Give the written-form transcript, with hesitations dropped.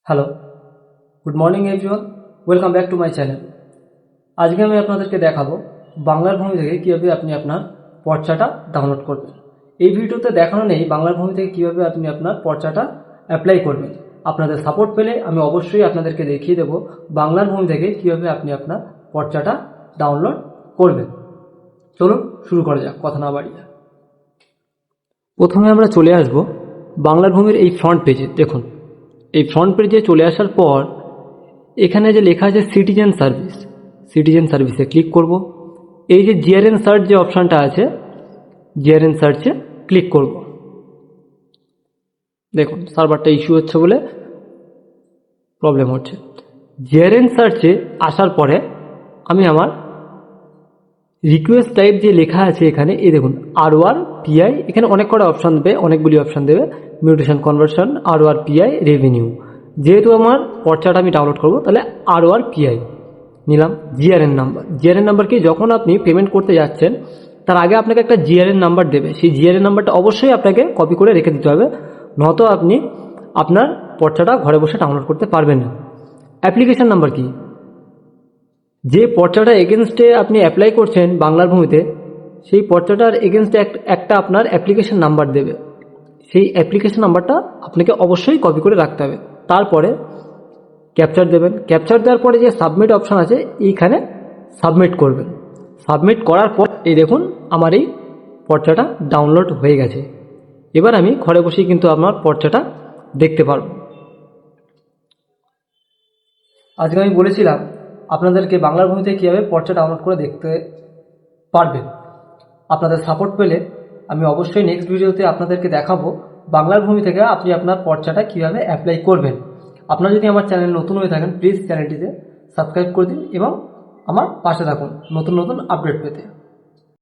Hello, good morning everyone, welcome back to my channel. আজকে আমি আপনাদেরকে দেখাবো বাংলার ভূমি থেকে কীভাবে আপনি আপনার পর্চাটা ডাউনলোড করবেন। এই ভিডিওতে দেখানো নেই বাংলার ভূমি থেকে কীভাবে আপনি আপনার পর্চাটা অ্যাপ্লাই করবেন। আপনাদের সাপোর্ট পেলে আমি অবশ্যই আপনাদেরকে দেখিয়ে দেবো বাংলার ভূমি থেকে কীভাবে আপনি আপনার পর্চাটা ডাউনলোড করবেন। চলুন শুরু করা যাক, কথা না বাড়িয়ে। প্রথমে আমরা চলে আসব বাংলার ভূমির এই ফ্রন্ট পেজে। দেখুন, এই ফ্রন্ট পেজে চলে আসার পর এখানে যে লেখা আছে সিটিজেন সার্ভিসে ক্লিক করব। এই যে জিআরএন সার্চ যে অপশানটা আছে, জিআরএন সার্চে ক্লিক করব। দেখুন, সার্ভারটা ইস্যু হচ্ছে বলে প্রবলেম হচ্ছে। জিআরএন সার্চে আসার পরে আমি আমার রিকোয়েস্ট টাইপ যে লেখা আছে এখানে, এই দেখুন আরওআর পিআই, এখানে অনেক কটা অপশান দেবে, অনেকগুলি অপশান দেবে, মিউটেশন কনভার্সন, আরওআর পিআই, রেভিনিউ। যেহেতু আমার পর্চাটা আমি ডাউনলোড করবো, তাহলে আরওআর পিআই নিলাম। জিআরএন নাম্বার কি, যখন আপনি পেমেন্ট করতে যাচ্ছেন তার আগে আপনাকে একটা জিআরএন নাম্বার দেবে। সেই জিআরএন নাম্বারটা অবশ্যই আপনাকে কপি করে রেখে দিতে হবে, নয়তো আপনি আপনার পর্চাটা ঘরে বসে ডাউনলোড করতে পারবেন না। অ্যাপ্লিকেশন নাম্বার কি, যে পর্চাটা এগেনস্টে আপনি অ্যাপ্লাই করছেন বাংলার ভূমিতে, সেই পর্চাটার এগেনস্টে একটা আপনার অ্যাপ্লিকেশন নাম্বার দেবে। সেই অ্যাপ্লিকেশন নাম্বারটা আপনাকে অবশ্যই কপি করে রাখতে হবে। তারপরে ক্যাপচার দেবেন। ক্যাপচার দেওয়ার পরে যে সাবমিট অপশান আছে, এইখানে সাবমিট করবেন। সাবমিট করার পর এই দেখুন আমার এই পর্চাটা ডাউনলোড হয়ে গেছে। এবার আমি ঘরে বসেই কিন্তু আমার পর্চাটা দেখতে পারবো। আজকে আমি বলেছিলাম আপনাদেরকে বাংলার ভূমিতে কীভাবে পর্চা ডাউনলোড করে দেখতে পারবেন। আপনাদের সাপোর্ট পেলে আমি অবশ্যই নেক্সট ভিডিওতে আপনাদেরকে দেখাবো বাংলার ভূমি থেকে আপনি আপনার পর্চাটা কীভাবে অ্যাপ্লাই করবেন। আপনারা যদি আমার চ্যানেল নতুন হয়ে থাকেন, প্লিজ চ্যানেলটিতে সাবস্ক্রাইব করে দিন এবং আমার পাশে থাকুন নতুন নতুন আপডেট পেতে।